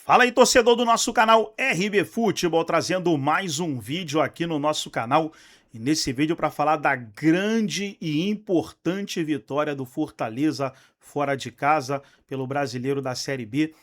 Fala aí, torcedor do nosso canal RB Futebol, trazendo mais um vídeo aqui no nosso canal. E nesse vídeo para falar da grande e importante vitória do Fortaleza fora de casa pelo Brasileiro da Série B.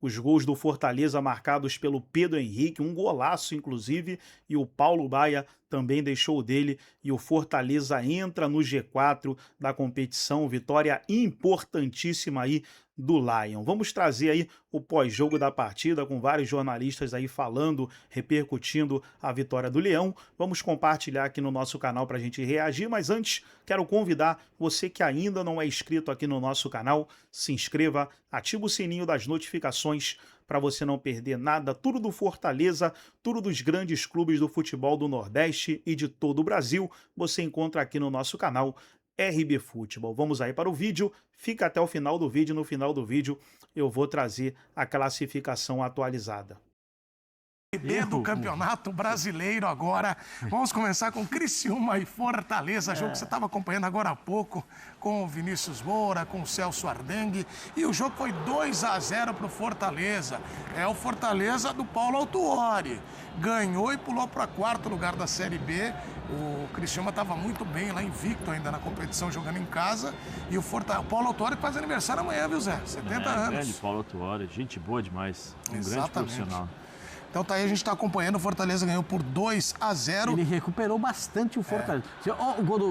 Os gols do Fortaleza marcados pelo Pedro Henrique, um golaço inclusive, e o Paulo Baia também deixou o dele, e o Fortaleza entra no G4 da competição, vitória importantíssima aí do Lion. Vamos trazer aí o pós-jogo da partida com vários jornalistas aí falando, repercutindo a vitória do Leão. Vamos compartilhar aqui no nosso canal para a gente reagir, mas antes quero convidar você que ainda não é inscrito aqui no nosso canal, se inscreva, ativa o sininho das notificações para você não perder nada, tudo do Fortaleza, tudo dos grandes clubes do futebol do Nordeste e de todo o Brasil, você encontra aqui no nosso canal RB Futebol. Vamos aí para o vídeo, fica até o final do vídeo, no final do vídeo eu vou trazer a classificação atualizada. B do Campeonato Brasileiro agora. Vamos começar com Criciúma e Fortaleza, jogo que você estava acompanhando agora há pouco com o Vinícius Moura, com o Celso Ardengue, e o jogo foi 2-0 para o Fortaleza. É o Fortaleza do Paulo Autuori. Ganhou e pulou para quarto lugar da Série B. O Criciúma estava muito bem lá, invicto ainda na competição, jogando em casa. E o Paulo Autuori faz aniversário amanhã, viu, Zé? 70 anos. Grande Paulo Autuori, gente boa demais. Grande profissional. Então tá aí, a gente tá acompanhando, o Fortaleza ganhou por 2-0. Ele recuperou bastante o Fortaleza.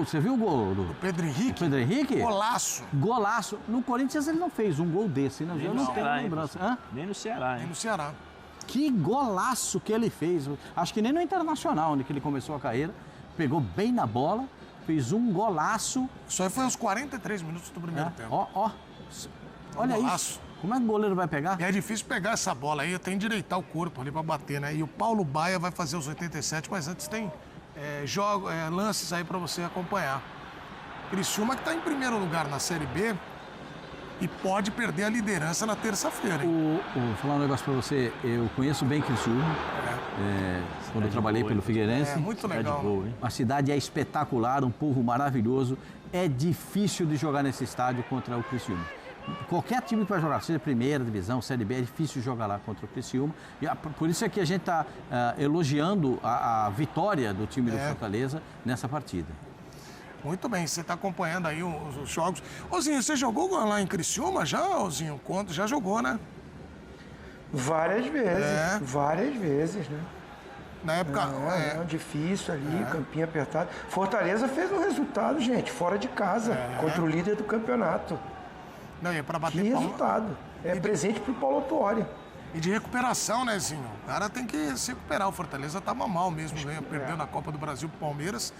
Você viu o gol do Pedro Henrique? Pedro Henrique? Golaço. Golaço. No Corinthians ele não fez um gol desse, né? Eu não tenho lembrança. Nem no Ceará, hein? Nem no Ceará. Que golaço que ele fez. Acho que nem no Internacional, onde ele começou a carreira. Pegou bem na bola, fez um golaço. Isso aí foi aos 43 minutos do primeiro tempo. Olha isso. Como é que o goleiro vai pegar? E é difícil pegar essa bola aí, tem que endireitar o corpo ali pra bater, né? E o Paulo Baia vai fazer os 87, mas antes tem lances aí pra você acompanhar. Criciúma que tá em primeiro lugar na Série B e pode perder a liderança na terça-feira. Vou falar um negócio pra você. Eu conheço bem Criciúma. Quando eu trabalhei pelo Figueirense. É muito legal. A cidade é espetacular, um povo maravilhoso. É difícil de jogar nesse estádio contra o Criciúma. Qualquer time que vai jogar, seja primeira divisão, Série B, é difícil jogar lá contra o Criciúma. E por isso é que a gente está elogiando a vitória do time do Fortaleza nessa partida. Muito bem, você está acompanhando aí os jogos. Ozinho, você jogou lá em Criciúma já, Ozinho? Já jogou, né? Várias vezes, né? Na época... difícil ali, campinho apertado. Fortaleza fez um resultado, gente, fora de casa, contra o líder do campeonato. Não, é para bater que resultado. Presente pro Paulo Autuori. E de recuperação, né, Zinho? O cara tem que se recuperar. O Fortaleza tava mal mesmo, perdeu na Copa do Brasil pro Palmeiras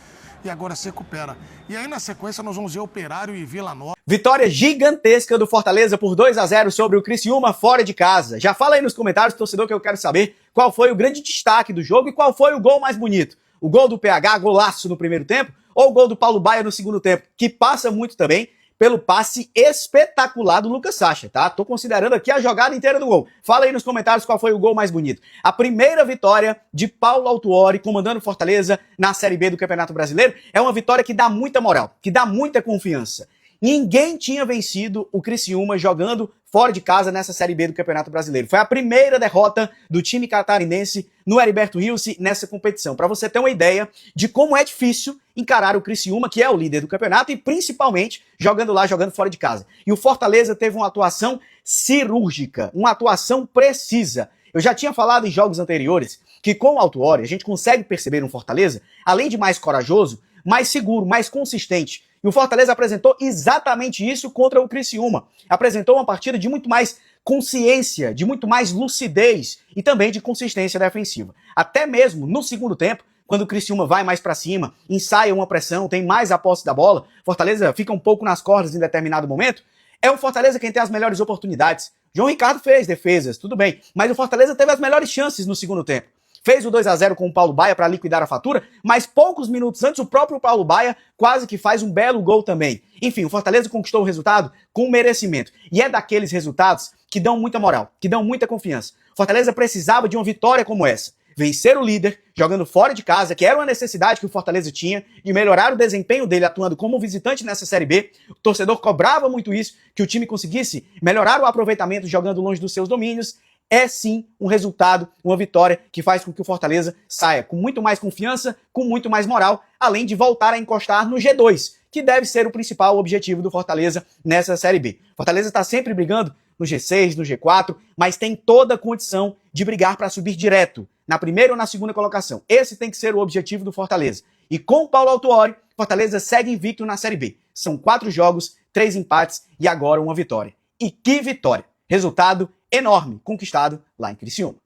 e agora se recupera. E aí, na sequência, nós vamos ver Operário e Vila Nova. Vitória gigantesca do Fortaleza por 2-0 sobre o Criciúma fora de casa. Já fala aí nos comentários, torcedor, que eu quero saber qual foi o grande destaque do jogo e qual foi o gol mais bonito. O gol do PH, golaço no primeiro tempo, ou o gol do Paulo Baia no segundo tempo, que passa muito também pelo passe espetacular do Lucas Sacha, tá? Tô considerando aqui a jogada inteira do gol. Fala aí nos comentários qual foi o gol mais bonito. A primeira vitória de Paulo Autuori comandando Fortaleza na Série B do Campeonato Brasileiro é uma vitória que dá muita moral, que dá muita confiança. Ninguém tinha vencido o Criciúma jogando fora de casa nessa Série B do Campeonato Brasileiro. Foi a primeira derrota do time catarinense no Heriberto Rios nessa competição. Para você ter uma ideia de como é difícil encarar o Criciúma, que é o líder do campeonato, e principalmente jogando fora de casa. E o Fortaleza teve uma atuação cirúrgica, uma atuação precisa. Eu já tinha falado em jogos anteriores que com o Autuori a gente consegue perceber um Fortaleza, além de mais corajoso, mais seguro, mais consistente. E o Fortaleza apresentou exatamente isso contra o Criciúma. Apresentou uma partida de muito mais consciência, de muito mais lucidez e também de consistência defensiva. Até mesmo no segundo tempo, quando o Criciúma vai mais para cima, ensaia uma pressão, tem mais a posse da bola, Fortaleza fica um pouco nas cordas em determinado momento, é o Fortaleza quem tem as melhores oportunidades. João Ricardo fez defesas, tudo bem, mas o Fortaleza teve as melhores chances no segundo tempo. Fez o 2-0 com o Paulo Baia para liquidar a fatura, mas poucos minutos antes o próprio Paulo Baia quase que faz um belo gol também. Enfim, o Fortaleza conquistou o resultado com merecimento. E é daqueles resultados que dão muita moral, que dão muita confiança. Fortaleza precisava de uma vitória como essa. Vencer o líder, jogando fora de casa, que era uma necessidade que o Fortaleza tinha, e melhorar o desempenho dele atuando como visitante nessa Série B. O torcedor cobrava muito isso, que o time conseguisse melhorar o aproveitamento jogando longe dos seus domínios. é sim um resultado, uma vitória que faz com que o Fortaleza saia com muito mais confiança, com muito mais moral, além de voltar a encostar no G2, que deve ser o principal objetivo do Fortaleza nessa Série B. Fortaleza está sempre brigando no G6, no G4, mas tem toda a condição de brigar para subir direto, na primeira ou na segunda colocação. Esse tem que ser o objetivo do Fortaleza. E com o Paulo Autuori, Fortaleza segue invicto na Série B. São 4 jogos, 3 empates e agora uma vitória. E que vitória! Resultado enorme conquistado lá em Criciúma.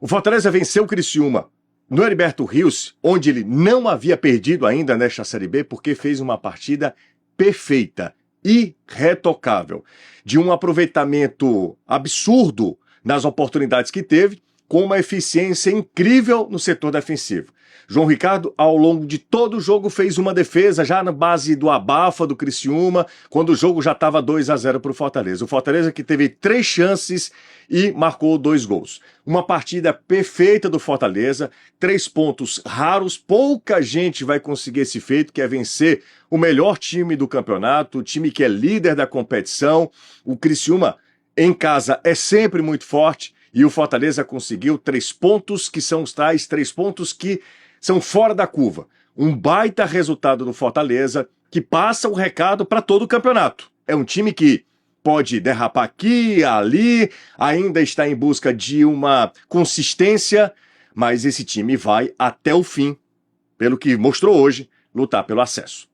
O Fortaleza venceu o Criciúma no Heriberto Rios, onde ele não havia perdido ainda nesta Série B, porque fez uma partida perfeita, irretocável, de um aproveitamento absurdo nas oportunidades que teve, com uma eficiência incrível no setor defensivo. João Ricardo, ao longo de todo o jogo, fez uma defesa já na base do abafa do Criciúma, quando o jogo já estava 2-0 para o Fortaleza. O Fortaleza que teve 3 chances e marcou 2 gols. Uma partida perfeita do Fortaleza, 3 pontos raros, pouca gente vai conseguir esse feito, que é vencer o melhor time do campeonato, o time que é líder da competição. O Criciúma em casa é sempre muito forte e o Fortaleza conseguiu 3 pontos, que são os tais 3 pontos que são fora da curva. Um baita resultado do Fortaleza que passa o recado para todo o campeonato. É um time que pode derrapar aqui, ali, ainda está em busca de uma consistência, mas esse time vai até o fim, pelo que mostrou hoje, lutar pelo acesso.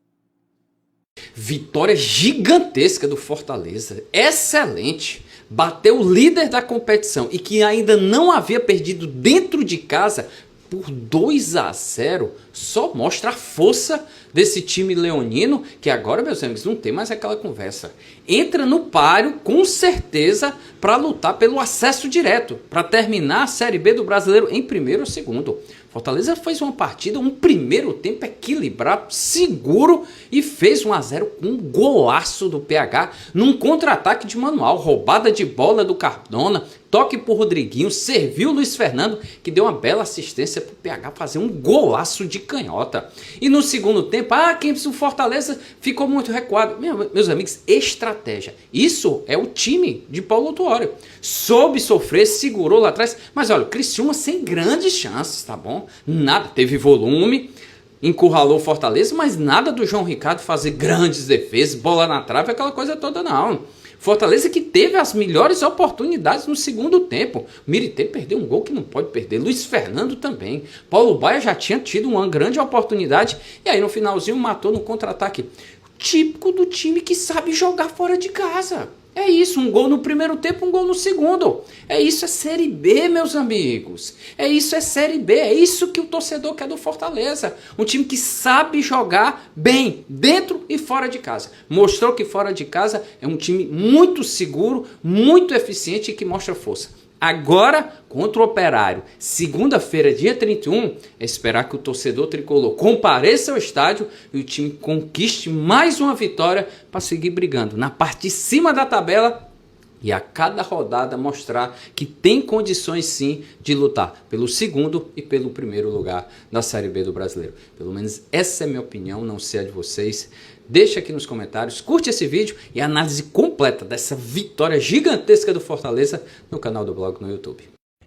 Vitória gigantesca do Fortaleza, excelente. Bateu o líder da competição e que ainda não havia perdido dentro de casa por 2-0, só mostra a força desse time leonino, que agora, meus amigos, não tem mais aquela conversa. Entra no páreo, com certeza, para lutar pelo acesso direto, para terminar a Série B do Brasileiro em primeiro ou segundo. Fortaleza fez uma partida, um primeiro tempo equilibrado, seguro, e fez 1-0 com um golaço do PH num contra-ataque de manual, roubada de bola do Cardona, toque por Rodriguinho, serviu o Luiz Fernando, que deu uma bela assistência para o PH fazer um golaço de canhota. E no segundo tempo, o Fortaleza ficou muito recuado. Meus amigos, estratégia. Isso é o time de Paulo Autuori. Soube sofrer, segurou lá atrás, mas olha, o Criciúma sem grandes chances, tá bom? Nada, teve volume, encurralou o Fortaleza, mas nada do João Ricardo fazer grandes defesas, bola na trave, aquela coisa toda não. Fortaleza que teve as melhores oportunidades no segundo tempo. Miritê perdeu um gol que não pode perder. Luiz Fernando também. Paulo Baia já tinha tido uma grande oportunidade. E aí no finalzinho matou no contra-ataque. Típico do time que sabe jogar fora de casa. É isso, um gol no primeiro tempo, um gol no segundo. É isso, é Série B, meus amigos. É isso, é Série B. É isso que o torcedor quer do Fortaleza. Um time que sabe jogar bem, dentro e fora de casa. Mostrou que fora de casa é um time muito seguro, muito eficiente e que mostra força. Agora, contra o Operário, segunda-feira, dia 31, é esperar que o torcedor tricolor compareça ao estádio e o time conquiste mais uma vitória para seguir brigando na parte de cima da tabela e a cada rodada mostrar que tem condições sim de lutar pelo segundo e pelo primeiro lugar da Série B do Brasileiro. Pelo menos essa é a minha opinião, não sei a de vocês. Deixa aqui nos comentários, curte esse vídeo e a análise completa dessa vitória gigantesca do Fortaleza no canal do blog no YouTube.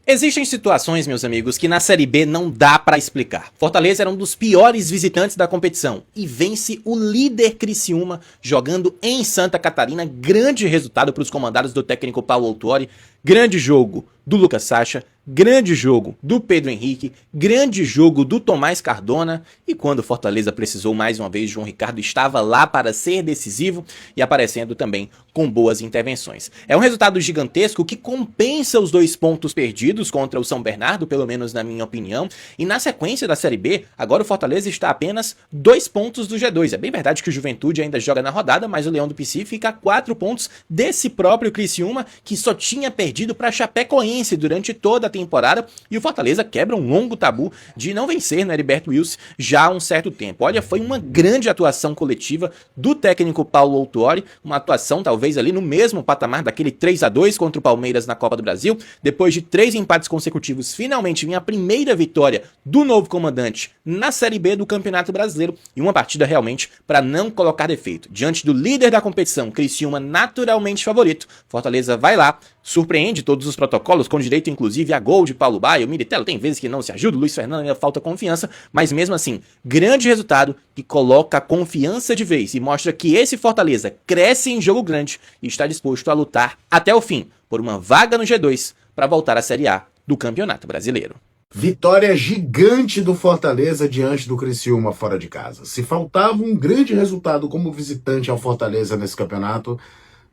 Existem situações, meus amigos, que na Série B não dá pra explicar. Fortaleza era um dos piores visitantes da competição e vence o líder Criciúma jogando em Santa Catarina. Grande resultado para os comandados do técnico Paulo Autuori. Grande jogo do Lucas Sacha, grande jogo do Pedro Henrique, grande jogo do Tomás Cardona, e quando o Fortaleza precisou mais uma vez, João Ricardo estava lá para ser decisivo e aparecendo também com boas intervenções. É um resultado gigantesco que compensa os 2 pontos perdidos contra o São Bernardo, pelo menos na minha opinião, e na sequência da Série B, agora o Fortaleza está a apenas 2 pontos do G2. É bem verdade que o Juventude ainda joga na rodada, mas o Leão do Pici fica a 4 pontos desse próprio Criciúma, que só tinha perdido para Chapecoense durante toda a temporada, e o Fortaleza quebra um longo tabu de não vencer no Heriberto Wilson já há um certo tempo. Olha, foi uma grande atuação coletiva do técnico Paulo Autuori, uma atuação talvez ali no mesmo patamar daquele 3-2 contra o Palmeiras na Copa do Brasil. Depois de 3 empates consecutivos, finalmente vinha a primeira vitória do novo comandante na Série B do Campeonato Brasileiro, e uma partida realmente para não colocar defeito. Diante do líder da competição, Criciúma naturalmente favorito, Fortaleza vai lá, surpreende todos os protocolos, duelos, com direito inclusive a gol de Paulo Baia. O Militello tem vezes que não se ajuda, o Luiz Fernando ainda falta confiança, mas mesmo assim, grande resultado que coloca a confiança de vez e mostra que esse Fortaleza cresce em jogo grande e está disposto a lutar até o fim por uma vaga no G2 para voltar à Série A do Campeonato Brasileiro. Vitória gigante do Fortaleza diante do Criciúma fora de casa. Se faltava um grande resultado como visitante ao Fortaleza nesse campeonato,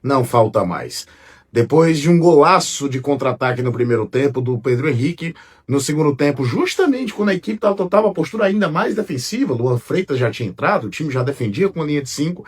não falta mais. Depois de um golaço de contra-ataque no primeiro tempo do Pedro Henrique, no segundo tempo, justamente quando a equipe estava a postura ainda mais defensiva, Luan Freitas já tinha entrado, o time já defendia com a linha de 5,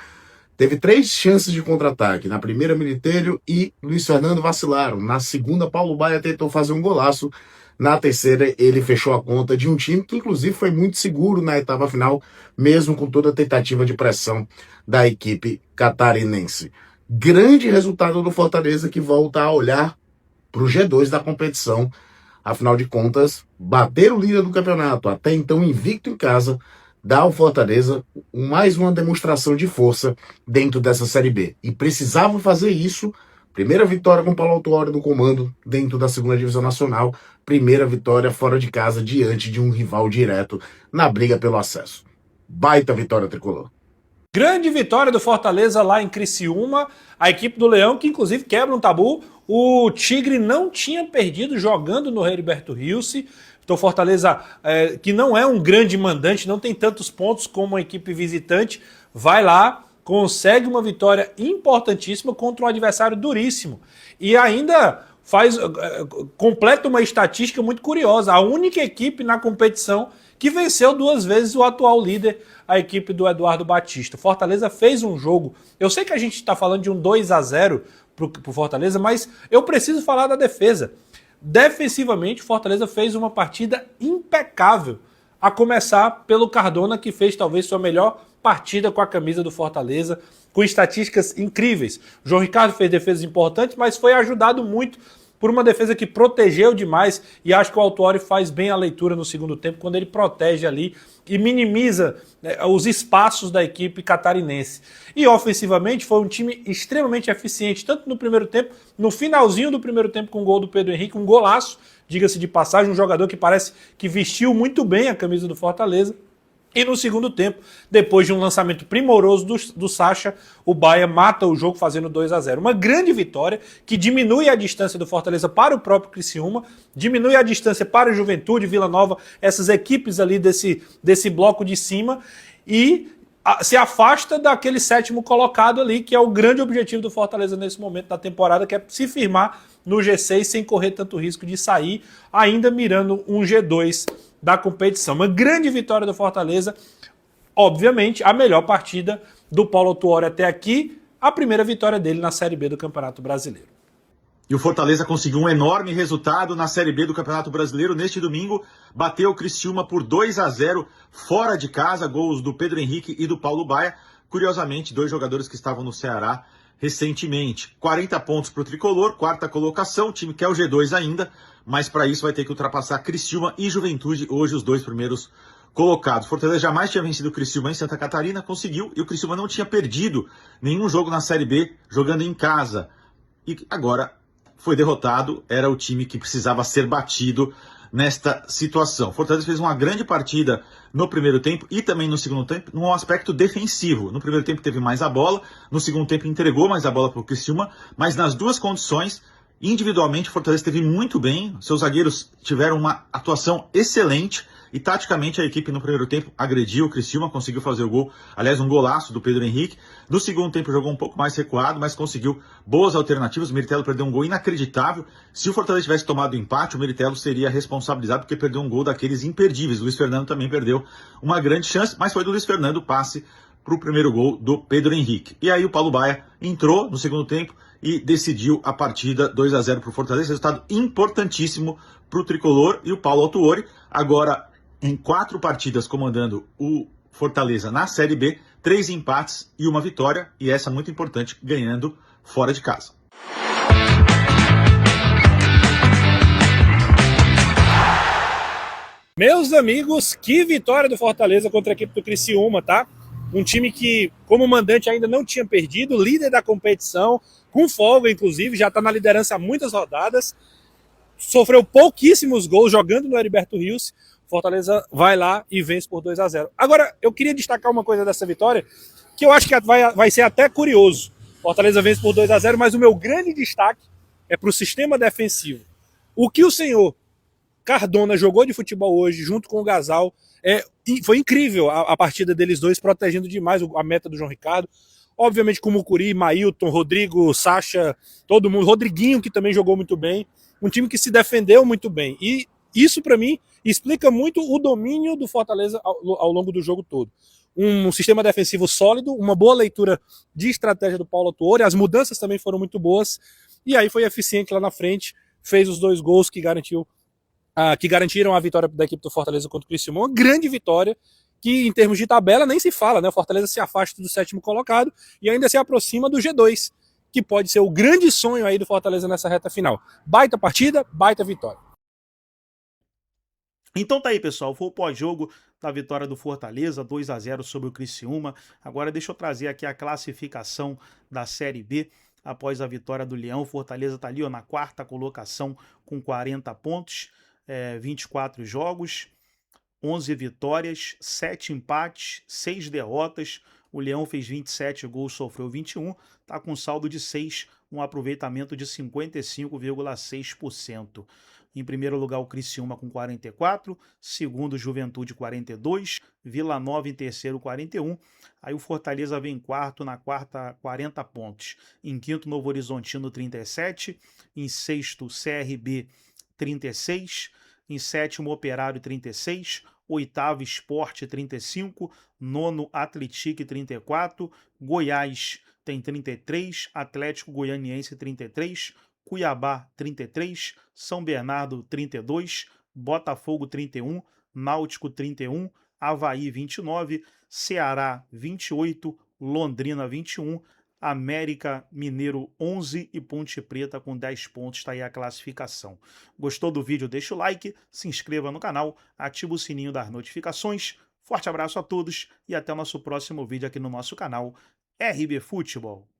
teve 3 chances de contra-ataque. Na primeira, Militello e Luiz Fernando vacilaram. Na segunda, Paulo Baia tentou fazer um golaço. Na terceira, ele fechou a conta de um time que, inclusive, foi muito seguro na etapa final, mesmo com toda a tentativa de pressão da equipe catarinense. Grande resultado do Fortaleza, que volta a olhar para o G2 da competição. Afinal de contas, bater o líder do campeonato, até então invicto em casa, dá ao Fortaleza mais uma demonstração de força dentro dessa Série B. E precisava fazer isso. Primeira vitória com o Paulo Autuori no comando dentro da 2ª Divisão Nacional. Primeira vitória fora de casa diante de um rival direto na briga pelo acesso. Baita vitória tricolor. Grande vitória do Fortaleza lá em Criciúma. A equipe do Leão, que inclusive quebra um tabu. O Tigre não tinha perdido jogando no Heriberto Rilse. Então Fortaleza, que não é um grande mandante, não tem tantos pontos como a equipe visitante, vai lá, consegue uma vitória importantíssima contra um adversário duríssimo. E ainda completa uma estatística muito curiosa. A única equipe na competição que venceu 2 vezes o atual líder, a equipe do Eduardo Batista. Fortaleza fez um jogo. Eu sei que a gente está falando de um 2-0 para o Fortaleza, mas eu preciso falar da defesa. Defensivamente, Fortaleza fez uma partida impecável. A começar pelo Cardona, que fez talvez sua melhor partida com a camisa do Fortaleza, com estatísticas incríveis. O João Ricardo fez defesas importantes, mas foi ajudado muito por uma defesa que protegeu demais, e acho que o Autuori faz bem a leitura no segundo tempo, quando ele protege ali e minimiza os espaços da equipe catarinense. E ofensivamente foi um time extremamente eficiente, tanto no primeiro tempo, no finalzinho do primeiro tempo com o gol do Pedro Henrique, um golaço, diga-se de passagem, um jogador que parece que vestiu muito bem a camisa do Fortaleza. E no segundo tempo, depois de um lançamento primoroso do Sacha, o Baia mata o jogo fazendo 2-0. Uma grande vitória que diminui a distância do Fortaleza para o próprio Criciúma, diminui a distância para o Juventude, Vila Nova, essas equipes ali desse bloco de cima, e se afasta daquele 7º colocado ali, que é o grande objetivo do Fortaleza nesse momento da temporada, que é se firmar no G6 sem correr tanto risco de sair, ainda mirando um G2 da competição. Uma grande vitória do Fortaleza, obviamente a melhor partida do Paulo Autuori até aqui, a primeira vitória dele na Série B do Campeonato Brasileiro. E o Fortaleza conseguiu um enorme resultado na Série B do Campeonato Brasileiro. Neste domingo, bateu o Criciúma por 2-0, fora de casa, gols do Pedro Henrique e do Paulo Baia. Curiosamente, 2 jogadores que estavam no Ceará recentemente. 40 pontos para o Tricolor, 4ª colocação, o time quer o G2 ainda, mas para isso vai ter que ultrapassar Criciúma e Juventude, hoje os 2 primeiros colocados. Fortaleza jamais tinha vencido o Criciúma em Santa Catarina, conseguiu, e o Criciúma não tinha perdido nenhum jogo na Série B, jogando em casa. E agora foi derrotado, era o time que precisava ser batido nesta situação. Fortaleza fez uma grande partida no primeiro tempo e também no segundo tempo, num aspecto defensivo. No primeiro tempo teve mais a bola, no segundo tempo entregou mais a bola para o Criciúma, mas nas 2 condições, individualmente, o Fortaleza esteve muito bem, seus zagueiros tiveram uma atuação excelente, e taticamente a equipe no primeiro tempo agrediu o Criciúma, conseguiu fazer o gol, aliás um golaço do Pedro Henrique. No segundo tempo jogou um pouco mais recuado, mas conseguiu boas alternativas. O Militello perdeu um gol inacreditável. Se o Fortaleza tivesse tomado o empate, o Militello seria responsabilizado porque perdeu um gol daqueles imperdíveis. O Luiz Fernando também perdeu uma grande chance, mas foi do Luiz Fernando o passe para o primeiro gol do Pedro Henrique. E aí o Paulo Baia entrou no segundo tempo e decidiu a partida 2-0 para o Fortaleza. Resultado importantíssimo para o Tricolor. E o Paulo Autuori agora em 4 partidas comandando o Fortaleza na Série B, 3 empates e 1 vitória, e essa muito importante, ganhando fora de casa. Meus amigos, que vitória do Fortaleza contra a equipe do Criciúma, tá? Um time que, como mandante, ainda não tinha perdido, líder da competição, com folga, inclusive, já está na liderança há muitas rodadas. sofreu pouquíssimos gols jogando no Heriberto Rios. Fortaleza vai lá e vence por 2-0. Agora, eu queria destacar uma coisa dessa vitória, que eu acho que vai ser até curioso. Fortaleza vence por 2-0, mas o meu grande destaque é para o sistema defensivo. O que o senhor Cardona jogou de futebol hoje, junto com o Gasal, foi incrível a partida deles dois, protegendo demais a meta do João Ricardo. Obviamente com o Mucuri, Mailton, Rodrigo, Sacha, todo mundo, Rodriguinho, que também jogou muito bem. Um time que se defendeu muito bem. E isso, para mim, explica muito o domínio do Fortaleza ao longo do jogo todo. Um sistema defensivo sólido, uma boa leitura de estratégia do Paulo Autuori, as mudanças também foram muito boas, e aí foi eficiente lá na frente, fez os 2 gols que garantiram a vitória da equipe do Fortaleza contra o Criciúma. Uma grande vitória, que em termos de tabela nem se fala, né? O Fortaleza se afasta do 7º colocado e ainda se aproxima do G2, que pode ser o grande sonho aí do Fortaleza nessa reta final. Baita partida, baita vitória. Então tá aí, pessoal, foi o pós-jogo da vitória do Fortaleza, 2-0 sobre o Criciúma. Agora deixa eu trazer aqui a classificação da Série B. Após a vitória do Leão, o Fortaleza tá ali, ó, na 4ª colocação com 40 pontos, 24 jogos, 11 vitórias, 7 empates, 6 derrotas. O Leão fez 27 gols, sofreu 21, tá com saldo de 6, um aproveitamento de 55,6%. Em primeiro lugar, o Criciúma com 44, segundo, Juventude 42, Vila Nova em terceiro 41, aí o Fortaleza vem em quarto, na 4ª 40 pontos. Em quinto, Novo Horizontino 37, em sexto, CRB 36, em sétimo, Operário 36, oitavo, Sport 35, nono, Atlético 34, Goiás tem 33, Atlético Goianiense 33, Cuiabá 33, São Bernardo 32, Botafogo 31, Náutico 31, Avaí 29, Ceará 28, Londrina 21, América Mineiro 11 e Ponte Preta com 10 pontos, está aí a classificação. Gostou do vídeo? Deixa o like, se inscreva no canal, ativa o sininho das notificações. Forte abraço a todos e até o nosso próximo vídeo aqui no nosso canal RB Futebol.